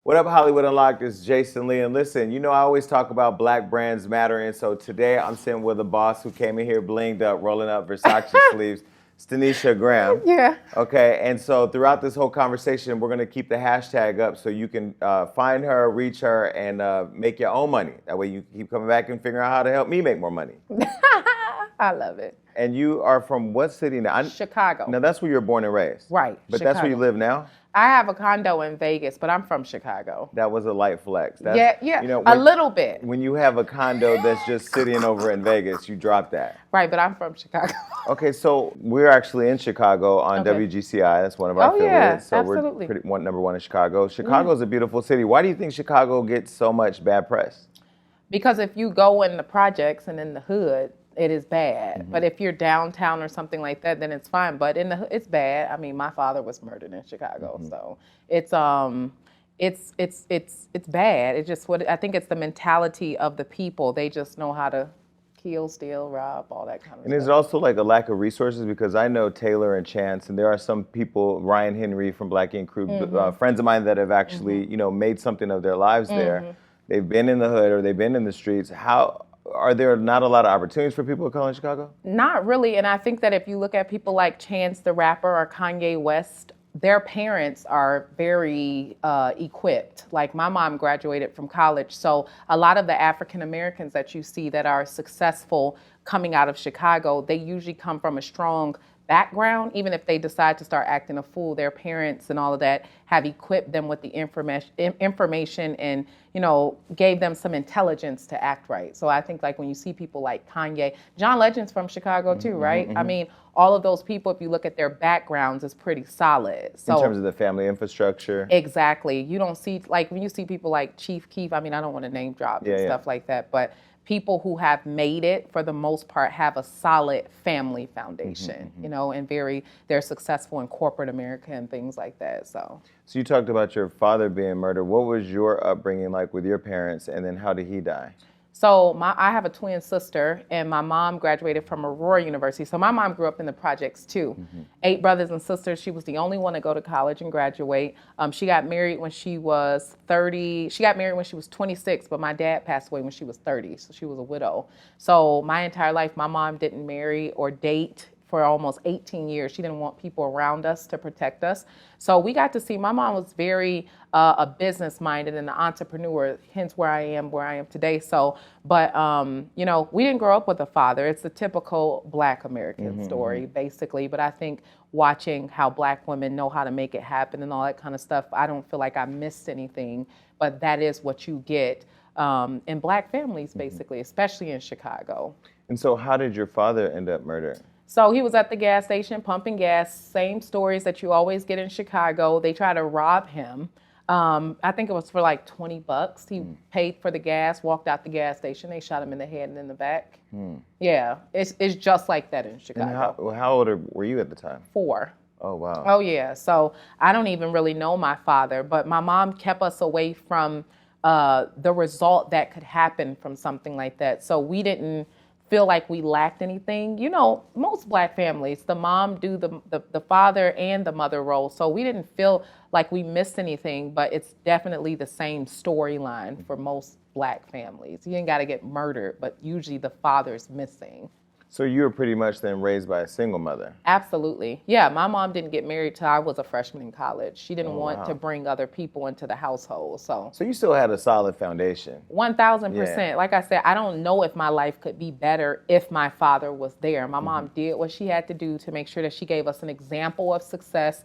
What up, Hollywood Unlocked? It's Jason Lee. And listen, you know, I always talk about black brands mattering. So today I'm sitting with a boss who came in here blinged up, rolling up Versace sleeves, Stanecia Graham. Yeah. Okay. And so throughout this whole conversation, we're going to keep the hashtag up so you can find her, reach her, and make your own money. That way you keep coming back and figuring out how to help me make more money. I love it. And you are from what city now? Chicago. Now that's where you were born and raised. Right. But Chicago. that's where you live now? I have a condo in Vegas, but I'm from Chicago. That was a light flex. That's, Yeah, you know, a little bit. When you have a condo that's just sitting over in Vegas, you drop that. Right, but I'm from Chicago. Okay, so we're actually in Chicago on WGCI. That's one of our affiliates. Yeah, so absolutely. we're number one in Chicago. Chicago is a beautiful city. Why do you think Chicago gets so much bad press? Because if you go in the projects and in the hood, it is bad. But if you're downtown or something like that, then it's fine. But in the it's bad. I mean, my father was murdered in Chicago, so it's bad. It's just what I think it's the mentality of the people. They just know how to kill, steal, rob, all that kind of stuff. And is it also like a lack of resources? Because I know Taylor and Chance, and there are some people, Ryan Henry from Black Ink Crew, friends of mine that have actually, you know, made something of their lives there. They've been in the hood or they've been in the streets. How are there not a lot of opportunities for people of color in Chicago? Not really. And I think that if you look at people like Chance the Rapper or Kanye West, their parents are very equipped. Like my mom graduated from college. So a lot of the African Americans that you see that are successful coming out of Chicago, they usually come from a strong background. Even if they decide to start acting a fool, their parents and all of that have equipped them with the information and, you know, gave them some intelligence to act right. So I think like when you see people like Kanye, John Legend's from Chicago too, right? I mean, all of those people, if you look at their backgrounds, is pretty solid. So in terms of the family infrastructure? Exactly. You don't see, like when you see people like Chief Keef, I mean, I don't want to name drop and stuff like that, but people who have made it, for the most part, have a solid family foundation, you know, and they're successful in corporate America and things like that, so. So you talked about your father being murdered. What was your upbringing like with your parents, and then how did he die? So I have a twin sister, and my mom graduated from Aurora University. So my mom grew up in the projects too. 8 brothers and sisters. She was the only one to go to college and graduate. She got married when she was 30. She got married when she was 26, but my dad passed away when she was 30. So she was a widow. So my entire life, my mom didn't marry or date for almost 18 years. She didn't want people around us to protect us. So we got to see, my mom was very a business-minded and an entrepreneur, hence where I am today. So, but, you know, we didn't grow up with a father. It's the typical Black American story, basically. But I think watching how Black women know how to make it happen and all that kind of stuff, I don't feel like I missed anything. But that is what you get in Black families, basically, especially in Chicago. And so how did your father end up murdered? So he was at the gas station pumping gas, same stories that you always get in Chicago. They try to rob him. I think it was for like $20. He paid for the gas, walked out the gas station. They shot him in the head and in the back. Yeah, it's just like that in Chicago. And how old were you at the time? 4. Oh, wow. Oh, yeah. So I don't even really know my father, but my mom kept us away from the result that could happen from something like that. So we didn't feel like we lacked anything. You know, most Black families, the mom do the father and the mother role. So we didn't feel like we missed anything, but it's definitely the same storyline for most Black families. You ain't got to get murdered, but usually the father's missing. So you were pretty much then raised by a single mother? Absolutely. Yeah, my mom didn't get married till I was a freshman in college. She didn't want to bring other people into the household. So you still had a solid foundation? 1,000%. Like I said, I don't know if my life could be better if my father was there. My mom did what she had to do to make sure that she gave us an example of success.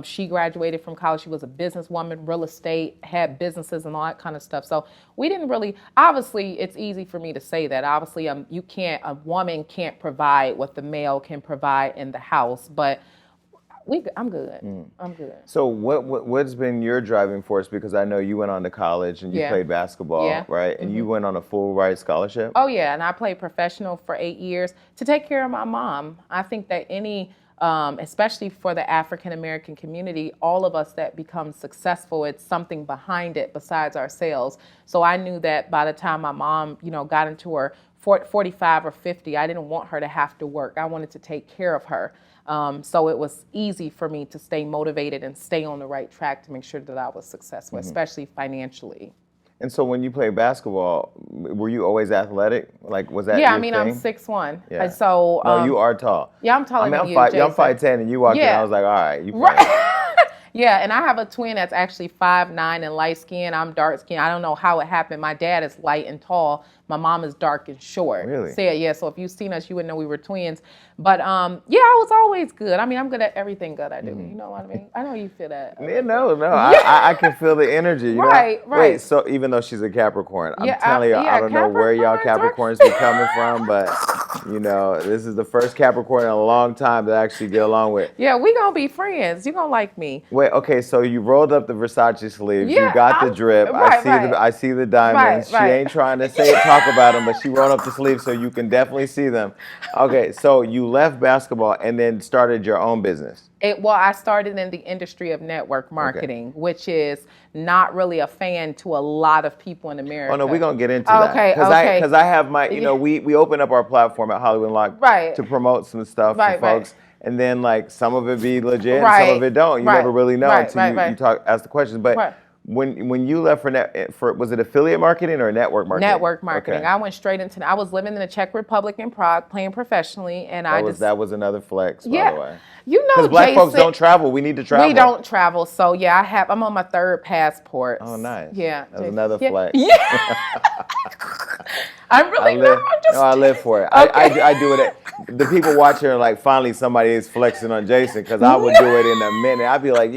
She graduated from college. She was a businesswoman, real estate, had businesses and all that kind of stuff. So we didn't really, obviously, it's easy for me to say that. Obviously, a woman can't provide what the male can provide in the house, but I'm good. I'm good. So what's been your driving force? Because I know you went on to college and you played basketball, right? And you went on a full ride scholarship? Oh yeah, and I played professional for 8 years to take care of my mom. I think that any especially for the African American community, all of us that become successful, it's something behind it besides ourselves. So I knew that by the time my mom, got into her 45 or 50, I didn't want her to have to work. I wanted to take care of her. So it was easy for me to stay motivated and stay on the right track to make sure that I was successful, especially financially. And so when you played basketball, were you always athletic? Like, was that Yeah, your I mean, thing? I'm 6'1". Yeah. And so No, you are tall. yeah, I'm taller than you, I'm Jason. 5'10", and you walked in, Yeah. I was like, all right, you playing. Right. Yeah, and I have a twin that's actually 5'9" and light skinned. I'm dark skinned. I don't know how it happened. My dad is light and tall. My mom is dark and short. Really? So, yeah, so if you've seen us, you would know we were twins. But yeah, I was always good. I mean, I'm good at everything good I do. You know what I mean? I know you feel that. Yeah, no. I can feel the energy. You Right, know? right. Wait, so even though she's a Capricorn, I'm Yeah, telling you, I don't know where y'all Capricorns Capricorns be coming from, but this is the first Capricorn in a long time to actually get along with. Yeah, we gonna be friends. You gonna like me. Wait, okay, so you rolled up the Versace sleeves. Yeah, you got the drip. right, I see the diamonds. Right. She ain't trying to talk about them, but she rolled up the sleeves so you can definitely see them. Okay, so you left basketball and then started your own business. I started in the industry of network marketing, which is not really a fan to a lot of people in America. Oh no, we're gonna get into that. Okay. Because I have my, we open up our platform at Hollywood Unlocked to promote some stuff for folks. And then some of it be legit, and some of it don't. You never really know until you ask the questions. But when you left for was it affiliate marketing or network marketing? Network marketing. Okay. I went straight into. I was living in the Czech Republic in Prague, playing professionally, and that was another flex, by the way. Because Black folks don't travel. We need to travel. We don't travel, so yeah, I'm on my third passport. Oh, nice. Yeah, that's another flex. Yeah. I'm really not. I live for it. Okay. I do it. The people watching are like, finally somebody is flexing on Jason, because I would do it in a minute. I'd be like,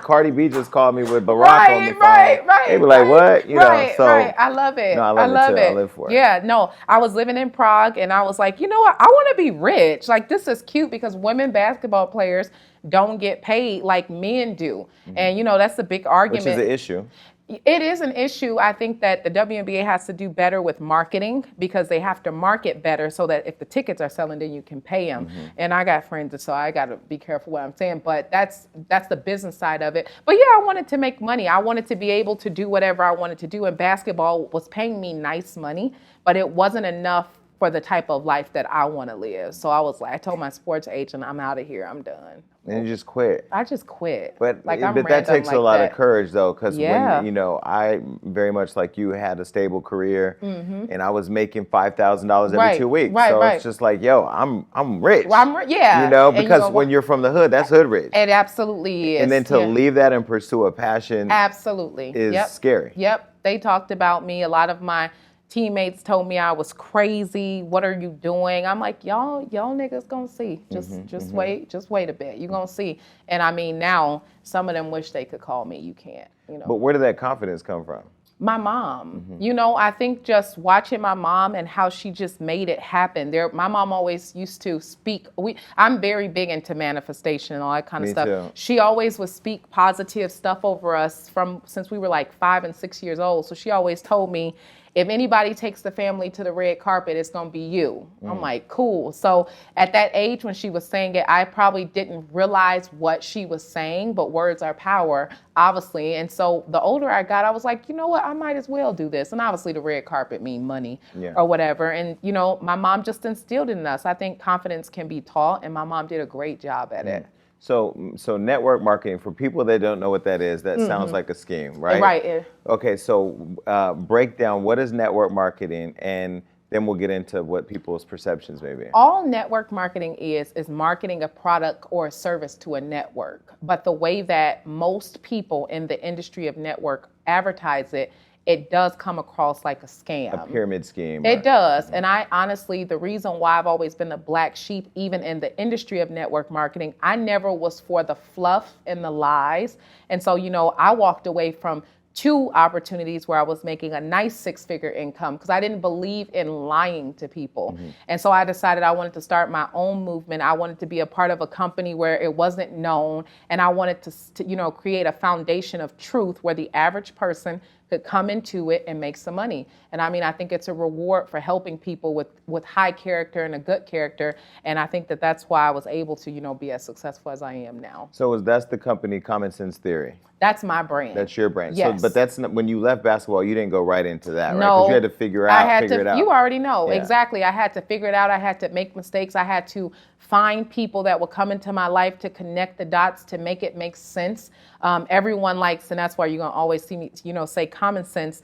Cardi B just called me with Barack on the phone. Right. They'd be like, what? I love it. No, I love it. I live for it. Yeah, no, I was living in Prague, and I was like, you know what? I want to be rich. Like, this is cute because women basketball players don't get paid like men do. And, that's a big argument. Which is an issue. It is an issue. I think that the WNBA has to do better with marketing, because they have to market better so that if the tickets are selling, then you can pay them. And I got friends, so I got to be careful what I'm saying. But that's the business side of it. But yeah, I wanted to make money. I wanted to be able to do whatever I wanted to do. And basketball was paying me nice money, but it wasn't enough for the type of life that I want to live. So I told my sports agent, I'm out of here. I'm done. And you just quit. I just quit. But that takes a lot of courage, though, because when I very much like you had a stable career, and I was making $5,000 every 2 weeks. It's just like, I'm rich. Well, because when you're from the hood, that's hood rich. It absolutely is. And then to leave that and pursue a passion, is scary. Yep. They talked about me. A lot of my teammates told me I was crazy. What are you doing? I'm like, y'all niggas gonna see. Just wait a bit. You gonna see. And I mean, now some of them wish they could call me. You can't. But where did that confidence come from? My mom. I think just watching my mom and how she just made it happen. My mom always used to speak. I'm very big into manifestation and all that kind of stuff. Too. She always would speak positive stuff over us since we were like 5 and 6 years old. So she always told me, if anybody takes the family to the red carpet, it's going to be you. I'm like, cool. So at that age when she was saying it, I probably didn't realize what she was saying, but words are power, obviously. And so the older I got, I was like, you know what? I might as well do this. And obviously the red carpet mean money or whatever. And, my mom just instilled it in us. I think confidence can be taught, and my mom did a great job at it. So network marketing, for people that don't know what that is, that sounds like a scheme, right? Right. Okay, so break down what is network marketing, and then we'll get into what people's perceptions may be. All network marketing is marketing a product or a service to a network. But the way that most people in the industry of network advertise it does come across like a scam. A pyramid scheme. It does. And I honestly, the reason why I've always been the black sheep, even in the industry of network marketing, I never was for the fluff and the lies. And so, I walked away from 2 opportunities where I was making a nice 6-figure income because I didn't believe in lying to people. And so I decided I wanted to start my own movement. I wanted to be a part of a company where it wasn't known. And I wanted to create a foundation of truth where the average person could come into it and make some money. And I mean, I think it's a reward for helping people with high character and a good character. And I think that that's why I was able to, be as successful as I am now. So that's the company Common Sense Theory? That's my brand. That's your brand. Yes. So, but that's not, when you left basketball, you didn't go right into that, right? No. Because you had to figure it out. You already know. Yeah. Exactly. I had to figure it out. I had to make mistakes. I had to find people that would come into my life to connect the dots to make it make sense. Everyone likes, and that's why you're going to always see me, say common sense.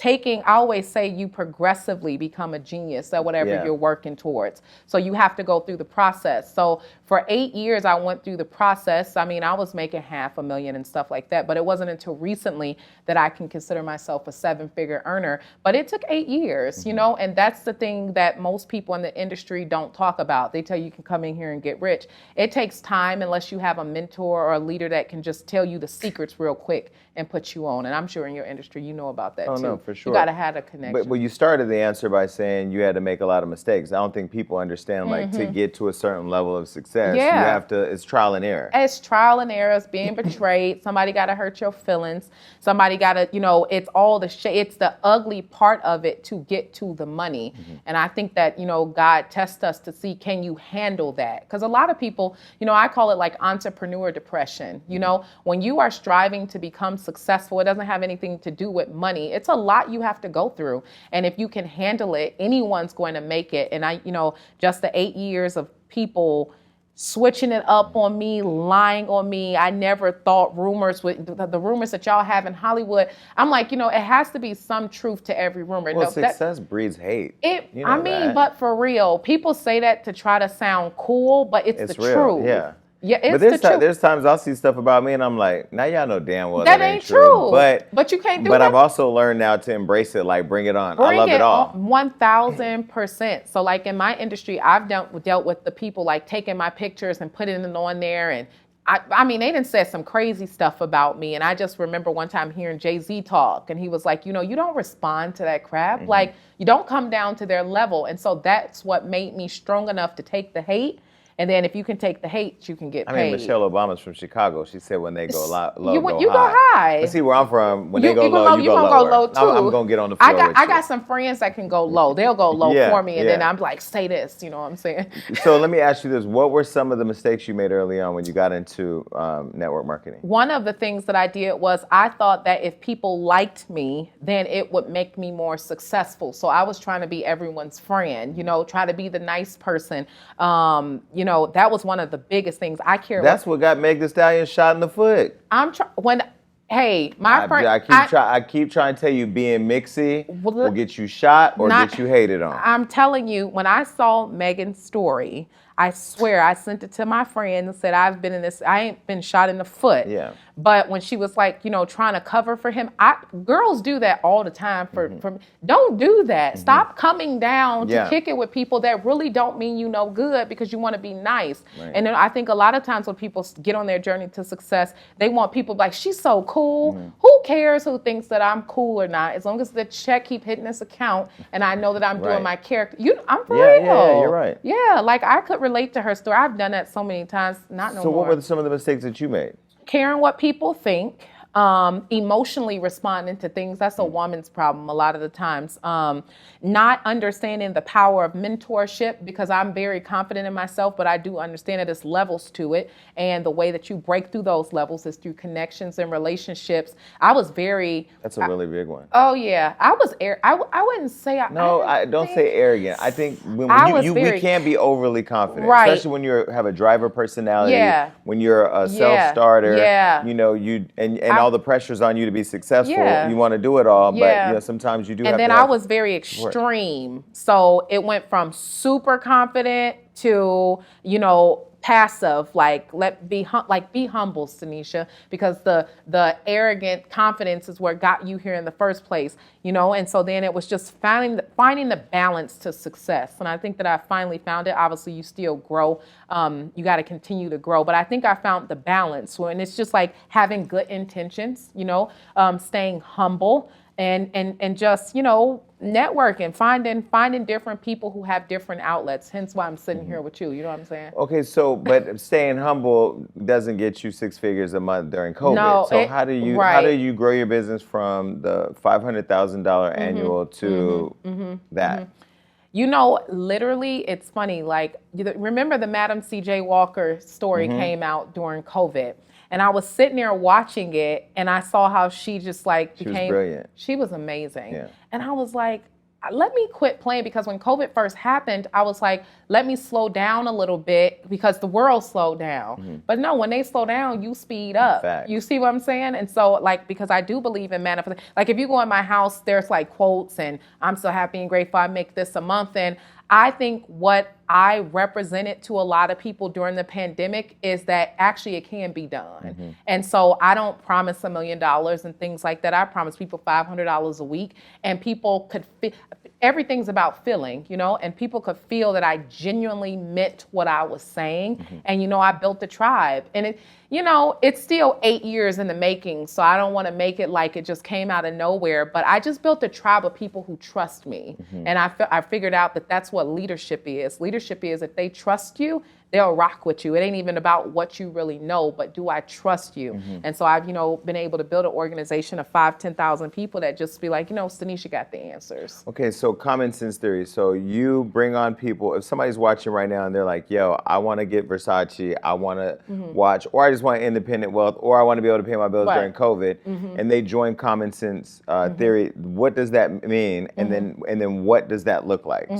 I always say you progressively become a genius at whatever you're working towards. So you have to go through the process. So for 8 years, I went through the process. I mean, I was making $500,000 and stuff like that, but it wasn't until recently that I can consider myself a 7-figure earner. But it took 8 years, and that's the thing that most people in the industry don't talk about. They tell you can come in here and get rich. It takes time unless you have a mentor or a leader that can just tell you the secrets real quick and put you on. And I'm sure in your industry, you know about that too. No, for sure. You got to have a connection. But you started the answer by saying you had to make a lot of mistakes. I don't think people understand, like, to get to a certain level of success, you have to, it's trial and error. It's trial and error. It's being betrayed. Somebody got to hurt your feelings. Somebody got to, it's all it's the ugly part of it to get to the money. And I think that, God tests us to see, can you handle that? Because a lot of people, I call it like entrepreneur depression. When you are striving to become successful, it doesn't have anything to do with money. It's a lot you have to go through. And if you can handle it, anyone's going to make it. And just the 8 years of people switching it up on me, lying on me. I never thought rumors with the rumors that y'all have in Hollywood. I'm like, it has to be some truth to every rumor. Well, success breeds hate. But for real, people say that to try to sound cool, but it's the real. Truth. Yeah. Yeah, it's but there's times I'll see stuff about me and I'm like, now y'all know damn well that ain't true. But you can't do But that. I've also learned now to embrace it, like bring it on. I love it all. 1,000%. So like in my industry, I've dealt with the people like taking my pictures and putting it on there. And I mean, they done said some crazy stuff about me. And I just remember one time hearing Jay-Z talk and he was like, you don't respond to that crap. Like you don't come down to their level. And so that's what made me strong enough to take the hate. And then if you can take the hate, you can get paid. I mean, Michelle Obama's from Chicago. She said when they go low, you go go high. Let's see where I'm from. When they go low, you go lower. Too. I'm going to get on the floor with I got some friends that can go low. They'll go low for me. And then I'm like, say this. You know what I'm saying? So let me ask you this. What were some of the mistakes you made early on when you got into network marketing? One of the things that I did was I thought that if people liked me, then it would make me more successful. So I was trying to be everyone's friend, try to be the nice person. That was one of the biggest things I care. That's what got Meg Thee Stallion shot in the foot. I keep trying to tell you, being mixy will get you shot or get you hated on. I'm telling you, when I saw Megan's story, I swear I sent it to my friend and said, I've been in this, I ain't been shot in the foot. Yeah. But when she was like, trying to cover for him, girls do that all the time for don't do that. Stop coming down to kick it with people that really don't mean you no good because you want to be nice. Right. And then I think a lot of times when people get on their journey to success, they want people like, she's so cool. Who cares who thinks that I'm cool or not? As long as the check keep hitting this account and I know that I'm doing my character. I'm for real. Yeah, you're right. Yeah, like I could relate to her story. I've done that so many times, not no more. So what were some of the mistakes that you made? Caring what people think, emotionally responding to things. That's a woman's problem a lot of the times. Not understanding the power of mentorship, because I'm very confident in myself, but I do understand that there's levels to it. And the way that you break through those levels is through connections and relationships. That's a really big one. Oh yeah. I wouldn't say don't say arrogant. I think we can't be overly confident, right? Especially when you have a driver personality, when you're a self-starter, all the pressure's on you to be successful. You want to do it all, but sometimes you do have to. And then I was very extreme. So it went from super confident to, passive, be humble, Stanecia, because the arrogant confidence is what got you here in the first place, and so then it was just finding the balance to success. And I think that I finally found it. Obviously you still grow, you got to continue to grow, but I think I found the balance, and it's just like having good intentions, staying humble and just, Networking, finding different people who have different outlets. Hence why I'm sitting here with you. You know what I'm saying? Okay, so but staying humble doesn't get you 6 figures a month during COVID. No, So how do you grow your business from the $500,000 annual to that? You know, literally, it's funny. Like, remember the Madam C.J. Walker story came out during COVID. And I was sitting there watching it, and I saw how she just like became. She was brilliant. She was amazing. Yeah. And I was like, let me quit playing, because when COVID first happened, I was like, let me slow down a little bit because the world slowed down. But no, when they slow down, you speed up. Fact. You see what I'm saying? And so, like, because I do believe in manifestation. Like, if you go in my house, there's like quotes, and I'm so happy and grateful I make this a month. And I think what I represented to a lot of people during the pandemic is that actually it can be done. And so I don't promise $1 million and things like that. I promise people $500 a week, and people could everything's about feeling, you know, and people could feel that I genuinely meant what I was saying. And, you know, I built a tribe, and it, you know, it's still 8 years in the making. So I don't want to make it like it just came out of nowhere, but I just built a tribe of people who trust me. And I figured out that that's what leadership is. Leadership is if they trust you, they'll rock with you. It ain't even about what you really know, but do I trust you? And so I've, you know, been able to build an organization of 10,000 people that just be like, you know, Stanecia got the answers. Okay, so common sense theory. So you bring on people, if somebody's watching right now and they're like, yo, I want to get Versace, I want to watch, or I just want independent wealth, or I want to be able to pay my bills during COVID, and they join common sense theory, what does that mean? And then what does that look like?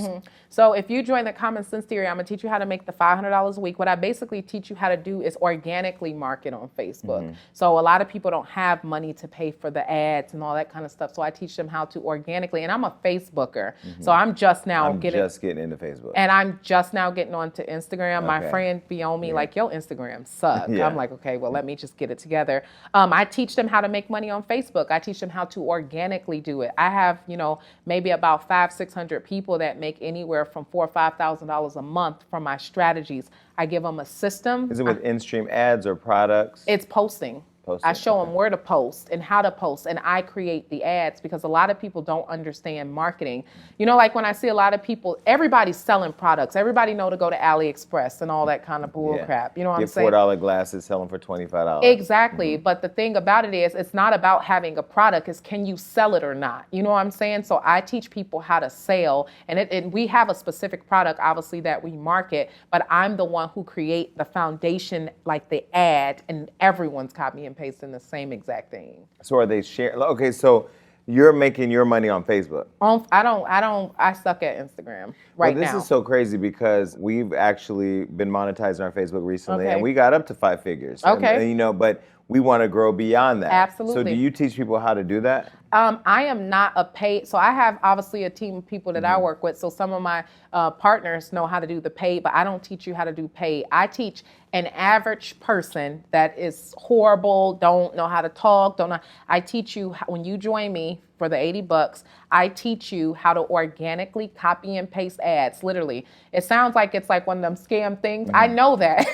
So if you join the common sense theory, I'm gonna teach you how to make the $500 a week. What I basically teach you how to do is organically market on Facebook. So a lot of people don't have money to pay for the ads and all that kind of stuff. So I teach them how to organically, and I'm a Facebooker. So I'm just now getting into Facebook. And I'm just now getting onto Instagram. My friend be on me like, yo, Instagram sucks. I'm like, okay, well, let me just get it together. I teach them how to make money on Facebook. I teach them how to organically do it. I have, you know, maybe about 500-600 people that make anywhere from $4,000 or $5,000 a month from my strategies. I give them a system. Is it with in-stream ads or products? It's posting. I show them where to post and how to post, and I create the ads, because a lot of people don't understand marketing. You know, like when I see a lot of people, everybody's selling products. Everybody know to go to AliExpress and all that kind of bull crap. You know what I'm saying? Get $4 glasses, selling for $25. Exactly. But the thing about it is, it's not about having a product. It's can you sell it or not? You know what I'm saying? So I teach people how to sell, and we have a specific product, obviously, that we market, but I'm the one who create the foundation, like the ad, and everyone's copying and pasting the same exact thing. So are they sharing? Okay, so you're making your money on Facebook. I suck at Instagram right now. This is so crazy, because we've actually been monetizing our Facebook recently, and we got up to 5 figures. And, you know, but we want to grow beyond that. Absolutely. So do you teach people how to do that? I am not a paid, so I have obviously a team of people that I work with. So some of my partners know how to do the paid, but I don't teach you how to do paid. I teach an average person that is horrible, don't know how to talk, I teach you when you join me for the $80, I teach you how to organically copy and paste ads. Literally, it sounds like it's like one of them scam things. I know that.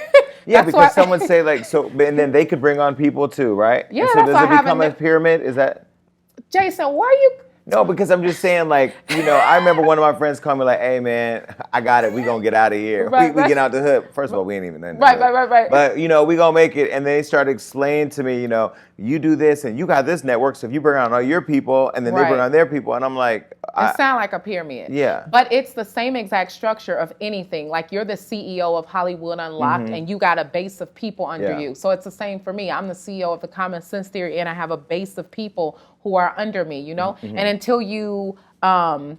Yeah, because someone say like, so, and then they could bring on people too, right? Yeah. And so does it become a pyramid? Is that? Jason, why are you? No, because I'm just saying, like, you know, I remember one of my friends calling me like, hey, man, I got it. We going to get out of here. We get out the hood. First of all, we ain't even in the hood. Right. But, you know, we going to make it. And they started explaining to me, you know, you do this and you got this network. So if you bring on all your people and then they bring on their people. And I'm like. It sounds like a pyramid. Yeah. But it's the same exact structure of anything. Like you're the CEO of Hollywood Unlocked and you got a base of people under you. So it's the same for me. I'm the CEO of the Common Sense Theory and I have a base of people who are under me, you know? And until you,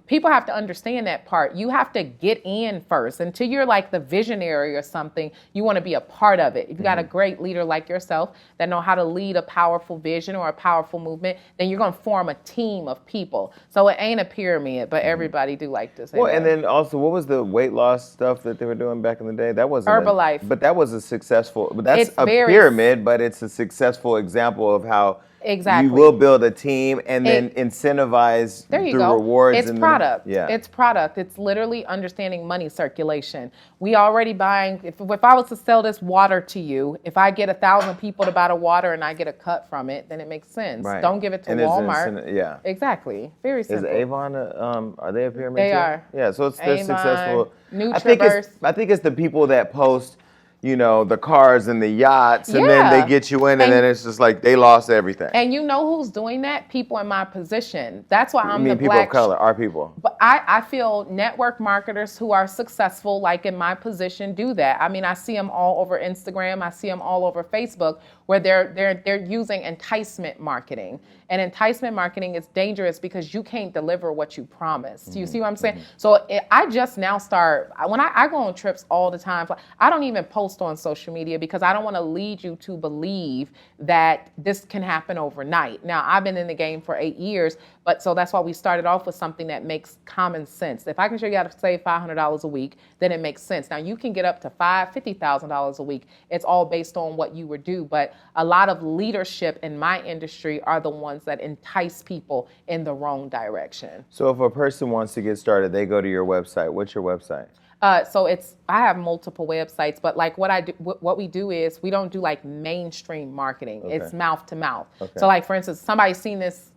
people have to understand that part. You have to get in first. Until you're like the visionary or something, you want to be a part of it. If you got a great leader like yourself that know how to lead a powerful vision or a powerful movement, then you're going to form a team of people. So it ain't a pyramid, but everybody do like to say that. And then also, what was the weight loss stuff that they were doing back in the day? That wasn't Herbalife. But that was a successful, but that's a pyramid, but it's a successful example of how you will build a team and then incentivize through rewards. rewards. It's product. It's product. It's literally understanding money circulation. We already buying, if I was to sell this water to you, if I get 1,000 people to buy the water and I get a cut from it, then it makes sense. Right. Don't give it to Walmart. Yeah. Exactly. Very simple. Is Avon, are they a pyramid They too? are. Yeah, so they're Avon, successful. Nutraverse. I think it's the people that post, you know, the cars and the yachts, and then they get you in, and then it's just like they lost everything. And you know who's doing that? People in my position. That's why I'm the people of color, our people. But I feel network marketers who are successful, like in my position, do that. I mean, I see them all over Instagram. I see them all over Facebook, where they're using enticement marketing. And enticement marketing is dangerous because you can't deliver what you promised. You see what I'm saying? So I just now start, when I go on trips all the time, I don't even post on social media because I don't want to lead you to believe that this can happen overnight. Now, I've been in the game for 8 years, but so that's why we started off with something that makes common sense. If I can show you how to save $500 a week, then it makes sense. Now, you can get up to $50,000 a week. It's all based on what you would do, but a lot of leadership in my industry are the ones that entice people in the wrong direction. So if a person wants to get started, they go to your website. What's your website? So I have multiple websites, but like what we do is we don't do like mainstream marketing. Okay. It's mouth to mouth. Okay. So like, for instance, somebody's seen this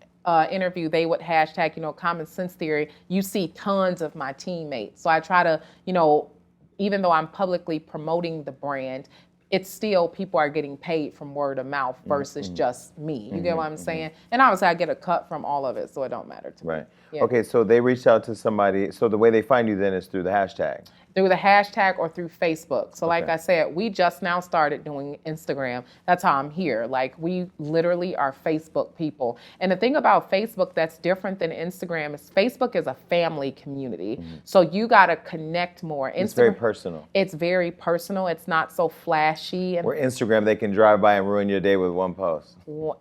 interview, they would hashtag, common sense theory. You see tons of my teammates. So I try to, even though I'm publicly promoting the brand, it's still people are getting paid from word of mouth versus just me. You get what I'm saying? And obviously I get a cut from all of it, so it don't matter to me. Right. Yeah. Okay, so they reached out to somebody. So the way they find you then is through the hashtag. Through the hashtag or through Facebook. So like I said, we just now started doing Instagram. That's how I'm here. Like we literally are Facebook people. And the thing about Facebook that's different than Instagram is Facebook is a family community. So you got to connect more. It's very personal. It's very personal. It's not so flashy. Where Instagram, they can drive by and ruin your day with one post.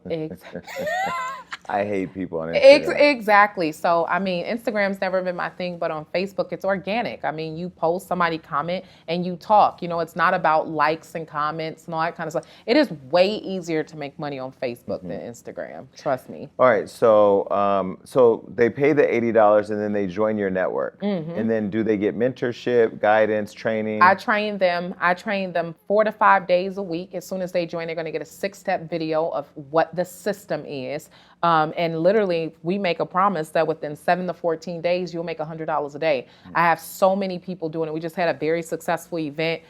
Exactly. I hate people on Instagram. Exactly. So, I mean, Instagram's never been my thing, but on Facebook, it's organic. I mean, you post, somebody comment, and you talk. It's not about likes and comments and all that kind of stuff. It is way easier to make money on Facebook than Instagram. Trust me. All right. So, so they pay the $80 and then they join your network. And then do they get mentorship, guidance, training? I train them 4 to 5 days a week. As soon as they join, they're going to get a 6-step video of what the system is. And literally, we make a promise that within 7 to 14 days, you'll make $100 a day. I have so many people doing it. We just had a very successful event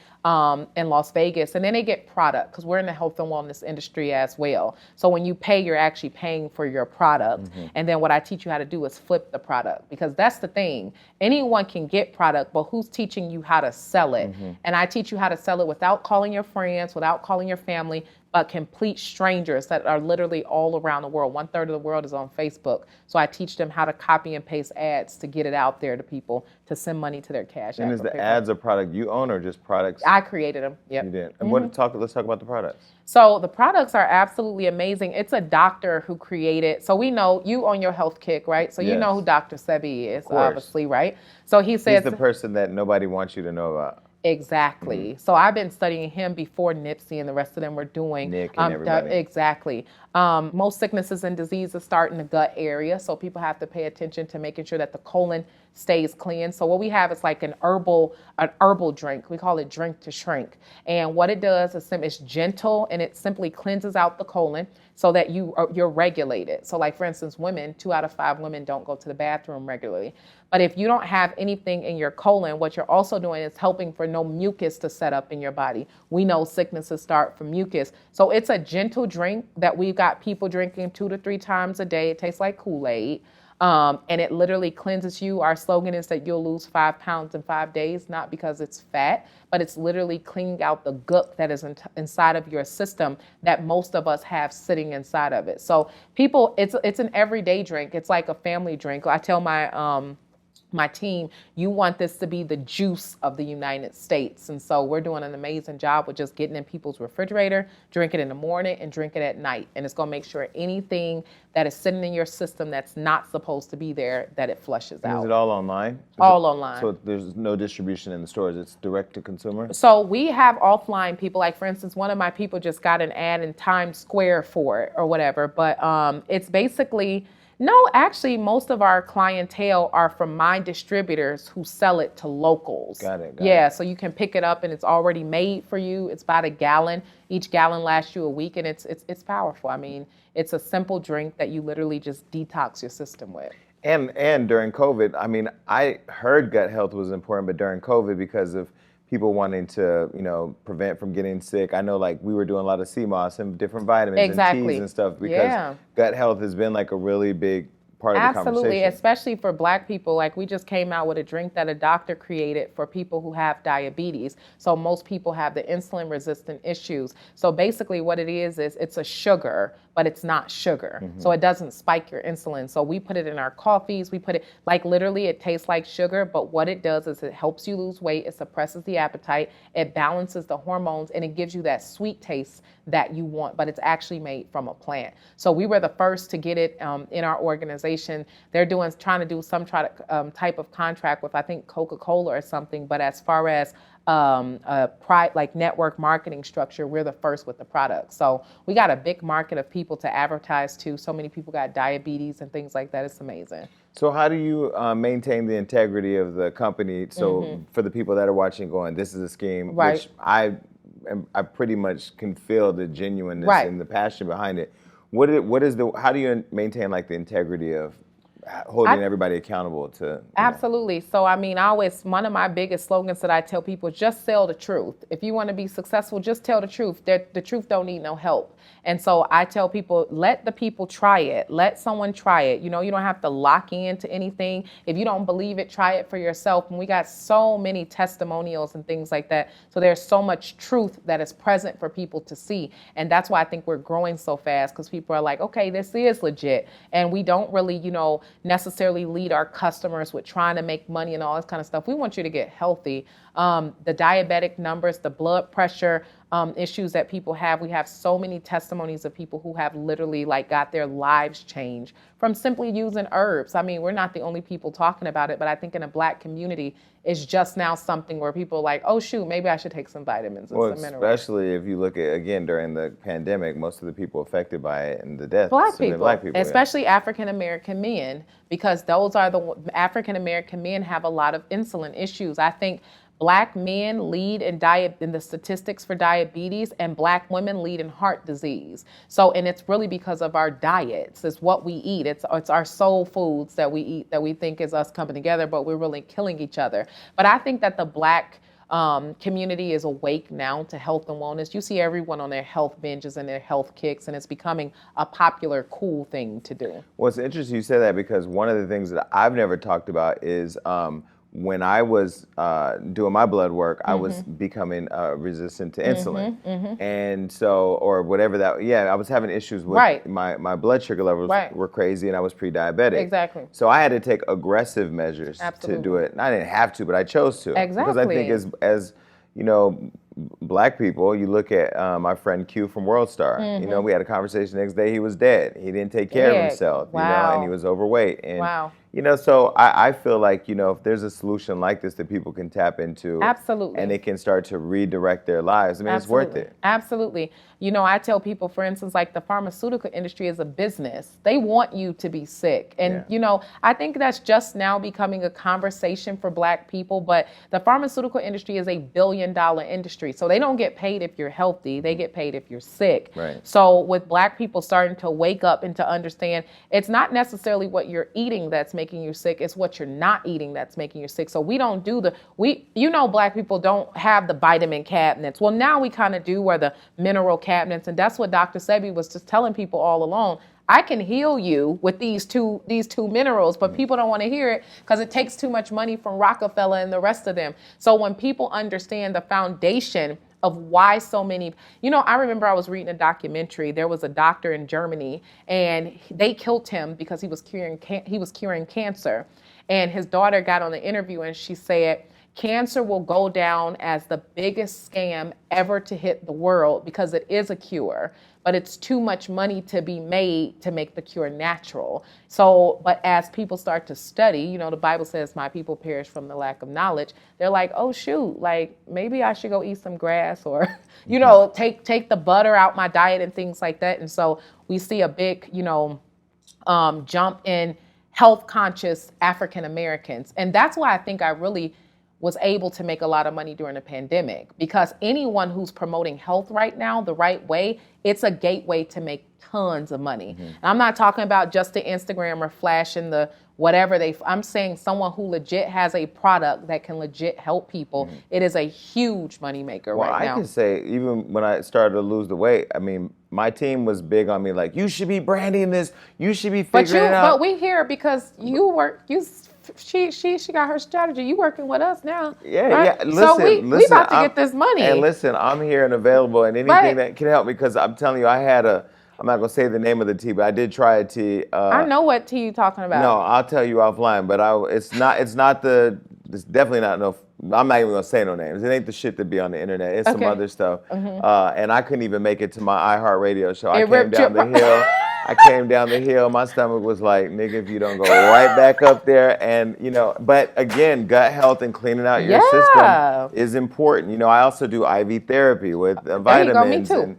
in Las Vegas, and then they get product because we're in the health and wellness industry as well. So when you pay, you're actually paying for your product. And then what I teach you how to do is flip the product, because that's the thing. Anyone can get product, but who's teaching you how to sell it? And I teach you how to sell it without calling your friends, without calling your family, but complete strangers that are literally all around the world. 1/3 of the world is on Facebook. So I teach them how to copy and paste ads to get it out there to people to send money to their cash. And is the ads a product you own or just products? I created them. Yep. You did. And let's talk about the products. So the products are absolutely amazing. It's a doctor who created. So we know you on your health kick, right? So you know who Dr. Sebi is, obviously, right? So he says he's the person that nobody wants you to know about. Exactly. So I've been studying him before Nipsey and the rest of them were doing. Nick and everybody. Exactly. Most sicknesses and diseases start in the gut area, so people have to pay attention to making sure that the colon stays clean. So what we have is like an herbal drink. We call it drink to shrink. And what it does is it's gentle and it simply cleanses out the colon so that you're regulated. So like, for instance, 2 out of 5 women don't go to the bathroom regularly. But if you don't have anything in your colon, what you're also doing is helping for no mucus to set up in your body. We know sicknesses start from mucus. So it's a gentle drink that we've got people drinking 2 to 3 times a day. It tastes like Kool-Aid. And it literally cleanses you. Our slogan is that you'll lose 5 pounds in 5 days, not because it's fat, but it's literally cleaning out the gook that is inside of your system that most of us have sitting inside of it. So people, it's an everyday drink. It's like a family drink. I tell my team, you want this to be the juice of the United States. And so we're doing an amazing job with just getting in people's refrigerator, drink it in the morning and drink it at night. And it's going to make sure anything that is sitting in your system that's not supposed to be there, that it flushes out. Is it all online? Online. So there's no distribution in the stores. It's direct to consumer? So we have offline people. Like, for instance, one of my people just got an ad in Times Square for it or whatever. But it's basically No, actually, most of our clientele are from my distributors who sell it to locals. Got it. Yeah, so you can pick it up and it's already made for you. It's about a gallon. Each gallon lasts you a week, and it's powerful. I mean, it's a simple drink that you literally just detox your system with. And during COVID, I mean, I heard gut health was important, but during COVID, because of people wanting to, prevent from getting sick, I know like we were doing a lot of CMOS and different vitamins and teas and stuff because gut health has been like a really big part of the conversation. Absolutely, especially for Black people. Like we just came out with a drink that a doctor created for people who have diabetes. So most people have the insulin resistant issues. So basically what it is it's a sugar, but it's not sugar. Mm-hmm. So it doesn't spike your insulin. So we put it in our coffees. We put it, like literally it tastes like sugar, but what it does is it helps you lose weight. It suppresses the appetite. It balances the hormones, and it gives you that sweet taste that you want, but it's actually made from a plant. So we were the first to get it in our organization. They're trying to do some type of contract with, I think, Coca-Cola or something, but as far as like network marketing structure, we're the first with the product. So we got a big market of people to advertise to. So many people got diabetes and things like that. It's amazing. So how do you maintain the integrity of the company? So for the people that are watching going, this is a scheme, which I pretty much can feel the genuineness and the passion behind it. How do you maintain like the integrity of holding everybody accountable to? Absolutely. So, I mean, one of my biggest slogans that I tell people is just sell the truth. If you want to be successful, just tell the truth. The truth don't need no help. And so I tell people, let the people try it. Let someone try it. You don't have to lock into anything. If you don't believe it, try it for yourself. And we got so many testimonials and things like that. So there's so much truth that is present for people to see. And that's why I think we're growing so fast, because people are like, okay, this is legit. And we don't really, necessarily lead our customers with trying to make money and all this kind of stuff. We want you to get healthy. The diabetic numbers, the blood pressure issues that people have. We have so many testimonies of people who have literally like got their lives changed from simply using herbs. I mean, we're not the only people talking about it, but I think in a Black community, it's just now something where people are like, oh shoot, maybe I should take some vitamins and some minerals. Especially if you look at, again, during the pandemic, most of the people affected by it and the deaths. Black people, especially African-American men, because those are African-American men have a lot of insulin issues. I think Black men lead in the statistics for diabetes, and Black women lead in heart disease. So, and it's really because of our diets. It's what we eat. It's our soul foods that we eat that we think is us coming together, but we're really killing each other. But I think that the Black community is awake now to health and wellness. You see everyone on their health binges and their health kicks, and it's becoming a popular, cool thing to do. Well, it's interesting you say that, because one of the things that I've never talked about is when I was doing my blood work, I was becoming resistant to insulin. And so, or whatever I was having issues with my blood sugar levels were crazy, and I was pre-diabetic. Exactly. So I had to take aggressive measures to do it. And I didn't have to, but I chose to. Exactly. Because I think as Black people, you look at my friend Q from World Star. We had a conversation the next day, he was dead. He didn't take care of himself, and he was overweight. And so I feel like, if there's a solution like this that people can tap into, absolutely, and they can start to redirect their lives, I mean, it's worth it. Absolutely. I tell people, for instance, like the pharmaceutical industry is a business. They want you to be sick. And, I think that's just now becoming a conversation for Black people, but the pharmaceutical industry is $1 billion industry. So they don't get paid if you're healthy. They get paid if you're sick. Right. So with Black people starting to wake up and to understand, it's not necessarily what you're eating that's making you sick. It's what you're not eating that's making you sick. So we don't do Black people don't have the vitamin cabinets. Well, now we kind of do, where the mineral cabinets. And that's what Dr. Sebi was just telling people all along. I can heal you with these two minerals, but people don't want to hear it because it takes too much money from Rockefeller and the rest of them. So when people understand the foundation of why so many, I remember I was reading a documentary. There was a doctor in Germany, and they killed him because he was curing cancer. And his daughter got on the interview, and she said, cancer will go down as the biggest scam ever to hit the world because it is a cure, but it's too much money to be made to make the cure natural. So, but as people start to study, the Bible says my people perish from the lack of knowledge. They're like, oh shoot, like maybe I should go eat some grass, or, take the butter out my diet and things like that. And so we see a big, jump in health conscious African Americans. And that's why I think I really was able to make a lot of money during the pandemic, because anyone who's promoting health right now the right way, it's a gateway to make tons of money. And I'm not talking about just the Instagram or flashing the whatever I'm saying someone who legit has a product that can legit help people. It is a huge moneymaker right now. I can say, even when I started to lose the weight, I mean, my team was big on me, like, you should be branding this, you should be figuring it out. But we here because she got her strategy. You working with us now. Yeah, right? yeah. Listen, so we about to get this money. And listen, I'm here and available, and anything that can help me, because I'm telling you, I'm not gonna say the name of the tea, but I did try a tea. I know what tea you're talking about. No, I'll tell you offline. But it's definitely not no. I'm not even gonna say no names. It ain't the shit that be on the internet. It's some other stuff. And I couldn't even make it to my iHeartRadio show. I came down the hill. My stomach was like, nigga, if you don't go right back up there. And, but again, gut health and cleaning out your system is important. I also do IV therapy with vitamins. There you go, me too. And,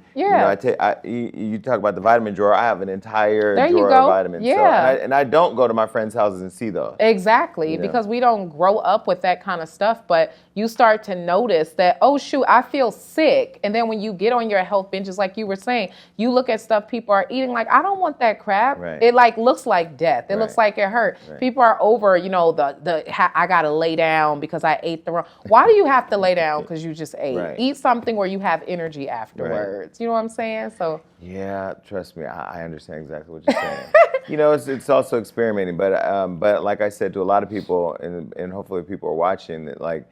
you talk about the vitamin drawer. I have an entire drawer of vitamins. Yeah. So, and I don't go to my friends' houses and see those. Exactly, because we don't grow up with that kind of stuff. But you start to notice that, oh, shoot, I feel sick. And then when you get on your health binges, like you were saying, you look at stuff people are eating, like, I don't want that crap. Right. It looks like death. It looks like it hurt. Right. People are over, I got to lay down because I ate the wrong. Why do you have to lay down because you just ate? Right. Eat something where you have energy afterwards. Right. You know what I'm saying? So. Yeah, trust me, I understand exactly what you're saying. It's also experimenting, but like I said to a lot of people, and hopefully people are watching, that like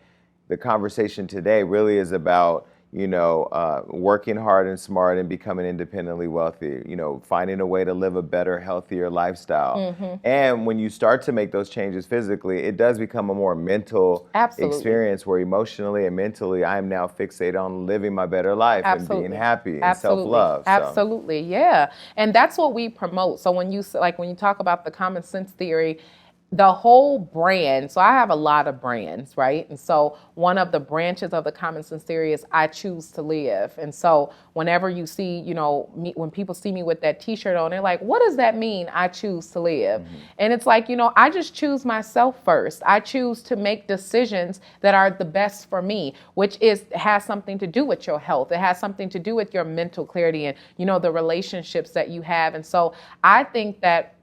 the conversation today really is about working hard and smart and becoming independently wealthy, finding a way to live a better, healthier lifestyle. And when you start to make those changes physically, it does become a more mental experience where emotionally and mentally I am now fixated on living my better life and being happy and self-love. Absolutely, yeah. And that's what we promote. So when you talk about the common sense theory, the whole brand, so I have a lot of brands, right? And so one of the branches of the common sense theory is I choose to live. And so whenever you see, when people see me with that t-shirt on, they're like, what does that mean? I choose to live. And it's like, I just choose myself first. I choose to make decisions that are the best for me, which has something to do with your health. It has something to do with your mental clarity and, the relationships that you have. And so I think that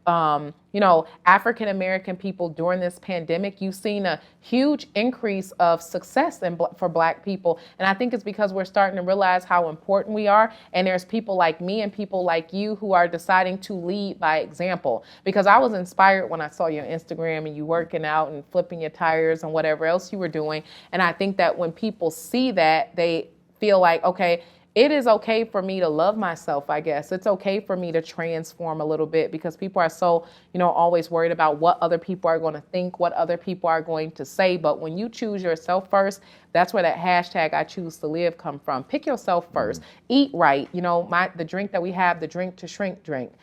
African American people during this pandemic, you've seen a huge increase of success for Black people. And I think it's because we're starting to realize how important we are. And there's people like me and people like you who are deciding to lead by example. Because I was inspired when I saw you on Instagram and you working out and flipping your tires and whatever else you were doing. And I think that when people see that, they feel like, okay, it is okay for me to love myself, I guess. It's okay for me to transform a little bit, because people are so, always worried about what other people are going to think, what other people are going to say. But when you choose yourself first, that's where that hashtag I choose to live come from. Pick yourself first. Eat right. The drink that we have, the drink to shrink drink.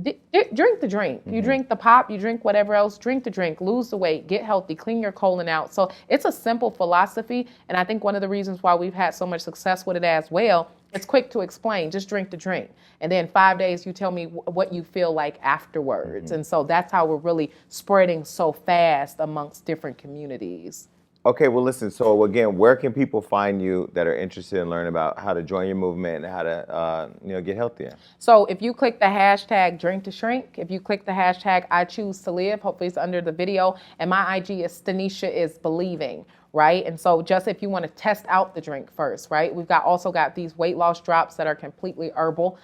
Drink the drink. You drink the pop, you drink whatever else, drink the drink, lose the weight, get healthy, clean your colon out. So it's a simple philosophy. And I think one of the reasons why we've had so much success with it as well, it's quick to explain. Just drink the drink. And then 5 days, you tell me what you feel like afterwards. And so that's how we're really spreading so fast amongst different communities. Okay, well, listen, so again, where can people find you that are interested in learning about how to join your movement and how to, get healthier? So if you click the hashtag drink to shrink, if you click the hashtag I choose to live, hopefully it's under the video, and my IG is Stanecia is believing. Right. And so just if you want to test out the drink first, right, we've also got these weight loss drops that are completely herbal.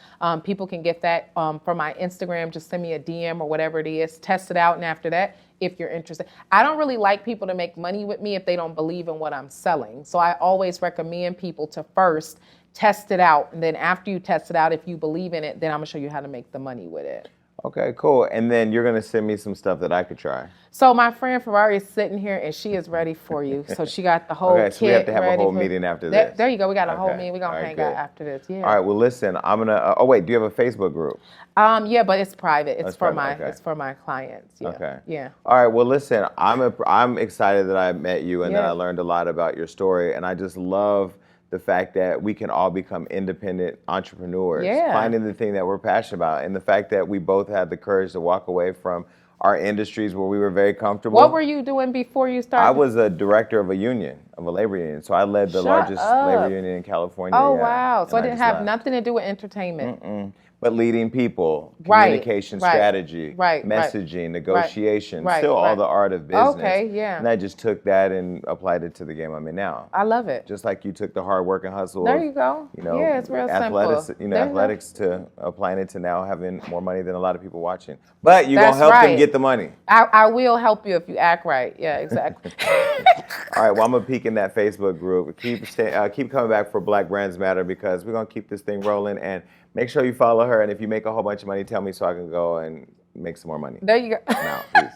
People can get that from my Instagram. Just send me a DM or whatever it is. Test it out. And after that, if you're interested, I don't really like people to make money with me if they don't believe in what I'm selling. So I always recommend people to first test it out. And then after you test it out, if you believe in it, then I'm going to show you how to make the money with it. Okay, cool. And then you're going to send me some stuff that I could try. So my friend Ferrari is sitting here and she is ready for you. So she got the whole kit. So we have to have a whole meeting after this. There you go. We got a whole meeting. We're going to hang out after this. Yeah. All right. Well, listen, I'm going to, oh wait, do you have a Facebook group? Yeah, but it's private. It's for my clients. Yeah. Okay. Yeah. All right. Well, listen, I'm excited that I met you and that I learned a lot about your story. And I just love the fact that we can all become independent entrepreneurs, Yeah. finding the thing that we're passionate about, and the fact that we both had the courage to walk away from our industries where we were very comfortable. What were you doing before you started? I was a director of a union, of a labor union. So I led the largest labor union in California. Oh, yeah, wow. So it and I didn't just have left. nothing to do with entertainment. But leading people, Right, communication right, strategy, right, messaging, negotiation, right, still all right. the art of business. Okay, yeah. And I just took that and applied it to the game I'm in now. I love it. Just like you took the hard work and hustle There of, you go. you know, Yeah, it's real simple. There you go. athletics to applying it to now having more money than a lot of people watching. But you're That's going to help them right. get the money. I will help you if you act right. Yeah, exactly. All right, well, I'm going to peek in that Facebook group. Keep coming back for Black Brands Matter because we're going to keep this thing rolling. And make sure you follow her. And if you make a whole bunch of money, tell me so I can go and make some more money. There you go. Now, peace.